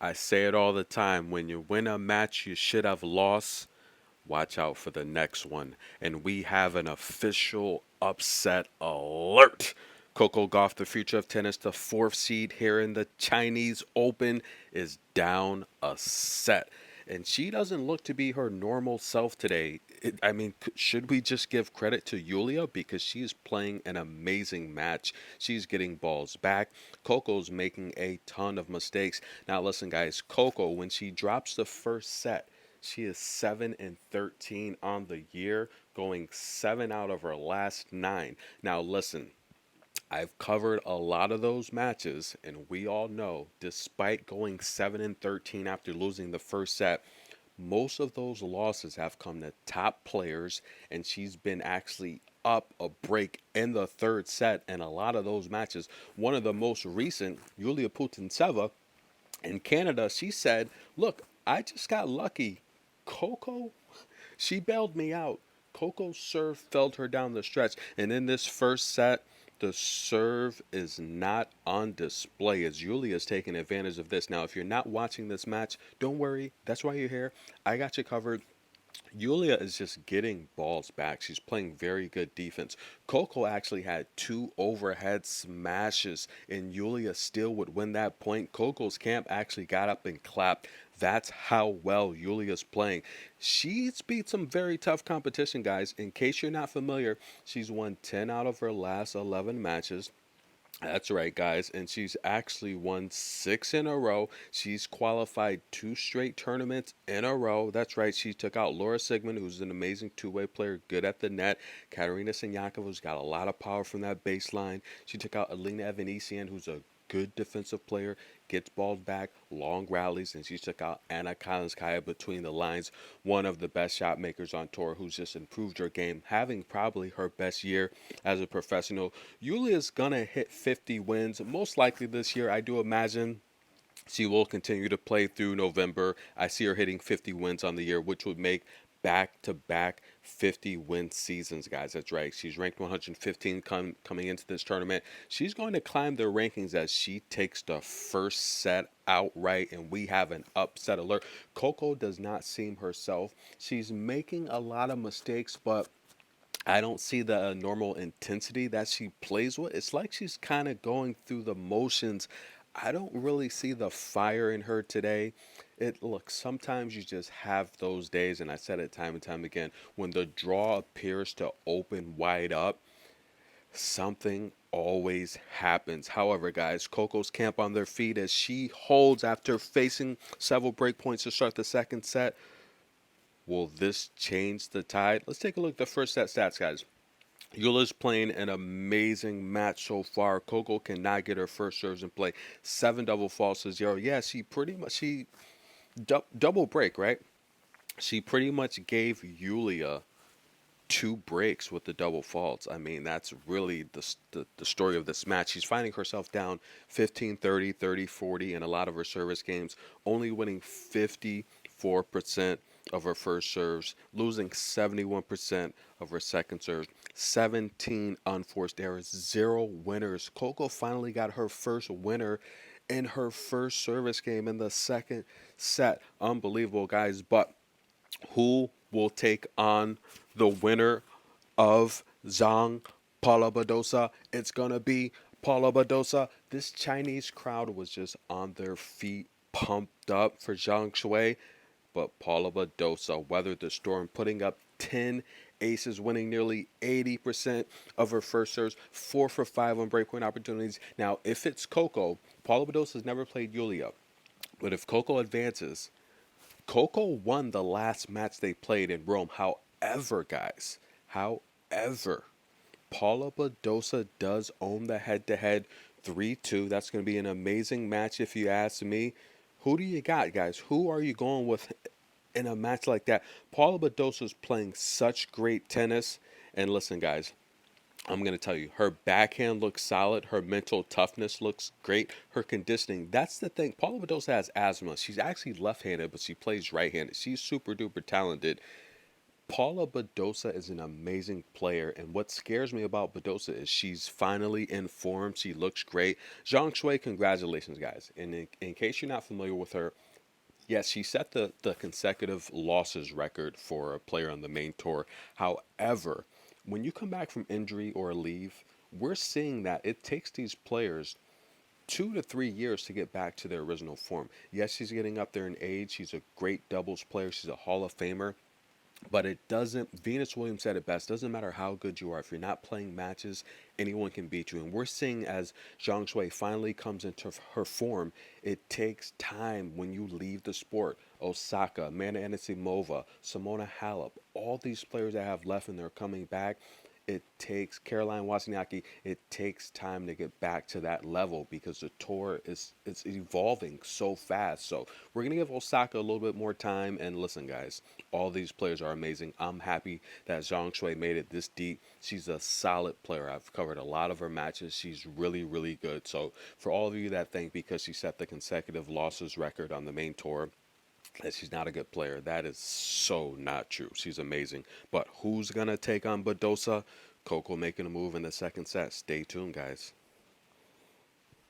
I say it all the time. When you win a match you should have lost, watch out for the next one. And we have an official upset alert. Coco Gauff, the future of tennis, the fourth seed here in the Chinese Open, is down a set. And she doesn't look to be her normal self today. Should we just give credit to Yulia because she's playing an amazing match? She's getting balls back. Coco's making a ton of mistakes. Now, listen, guys, Coco, when she drops the first set, she is 7 and 13 on the year, going 7 out of her last 9. Now, listen, I've covered a lot of those matches, and we all know, despite going 7 and 13 after losing the first set, most of those losses have come to top players, and she's been actually up a break in the third set in a lot of those matches. One of the most recent, Yulia Putintseva in Canada, she said, "Look, I just got lucky. Coco, she bailed me out. Coco's serve felled her down the stretch. And in this first set, the serve is not on display as Yulia is taking advantage of this. Now, if you're not watching this match, don't worry. That's why you're here. I got you covered. Yulia is just getting balls back. She's playing very good defense. Coco actually had two overhead smashes, and Yulia still would win that point. Coco's camp actually got up and clapped. That's how well Yulia's playing. She's beat some very tough competition, guys. In case you're not familiar, she's won 10 out of her last 11 matches. That's right, guys. And she's actually won 6 in a row. She's qualified 2 straight tournaments in a row. That's right. She took out Laura Sigmund, who's an amazing two-way player, good at the net. Katerina Siniakova, who's got a lot of power from that baseline. She took out Alina Evanesian, who's a good defensive player, gets balls back, long rallies, and she took out Anna Kalinskaya between the lines, one of the best shot makers on tour who's just improved her game, having probably her best year as a professional. Yulia's gonna hit 50 wins, most likely this year, I do imagine. She will continue to play through November. I see her hitting 50 wins on the year, which would make back to back 50 win seasons, guys. That's right. She's ranked 115 coming into this tournament. She's going to climb the rankings as she takes the first set outright, and we have an upset alert. Coco does not seem herself. She's making a lot of mistakes, but I don't see the normal intensity that she plays with. It's like she's kind of going through the motions. I don't really see the fire in her today. It Look, sometimes you just have those days, and I said it time and time again, when the draw appears to open wide up, something always happens. However, guys, Coco's camp on their feet as she holds after facing several break points to start the second set. Will this change the tide? Let's take a look at the first set stats, guys. Yulia's playing an amazing match so far. Coco cannot get her first serves in play. 7 double faults to 0. Yeah, she double break, right? She pretty much gave Yulia 2 breaks with the double faults. I mean, that's really the story of this match. She's finding herself down 15-30, 30-40 in a lot of her service games, only winning 54% of her first serves, losing 71% of her second serves, 17 unforced errors, 0 winners. Coco finally got her first winner in her first service game in the second set. Unbelievable, guys. But who will take on the winner of Zhang Paula Badosa? It's going to be Paula Badosa. This Chinese crowd was just on their feet, pumped up for Zhang Shui. But Paula Badosa weathered the storm, putting up 10 aces, winning nearly 80% of her first serves, 4 for 5 on breakpoint opportunities. Now, if it's Coco, Paula Badosa has never played Yulia. But if Coco advances, Coco won the last match they played in Rome. However, guys, however, Paula Badosa does own the head-to-head 3-2. That's going to be an amazing match if you ask me. Who do you got, guys? Who are you going with in a match like that? Paula Badosa is playing such great tennis. And listen, guys, I'm going to tell you, her backhand looks solid. Her mental toughness looks great. Her conditioning, that's the thing. Paula Badosa has asthma. She's actually left-handed, but she plays right-handed. She's super duper talented. Paula Badosa is an amazing player, and what scares me about Badosa is she's finally in form. She looks great. Zhang Shui, congratulations, guys. And in case you're not familiar with her, yes, she set the consecutive losses record for a player on the main tour. However, when you come back from injury or leave, we're seeing that it takes these players 2 to 3 years to get back to their original form. Yes, she's getting up there in age. She's a great doubles player. She's a Hall of Famer. But it doesn't, Venus Williams said it best, doesn't matter how good you are. If you're not playing matches, anyone can beat you. And we're seeing as Zhang Shui finally comes into her form, it takes time when you leave the sport. Osaka, Amanda Anisimova, Simona Halep, all these players that have left and they're coming back, it takes Caroline Wozniacki. It takes time to get back to that level because the tour is it's evolving so fast. So we're gonna give Osaka a little bit more time. And listen, guys, all these players are amazing. I'm happy that Zhang Shui made it this deep. She's a solid player. I've covered a lot of her matches. She's really, really good. So for all of you that think because she set the consecutive losses record on the main tour that she's not a good player. That is so not true. She's amazing. But who's going to take on Badosa? Coco making a move in the second set. Stay tuned, guys.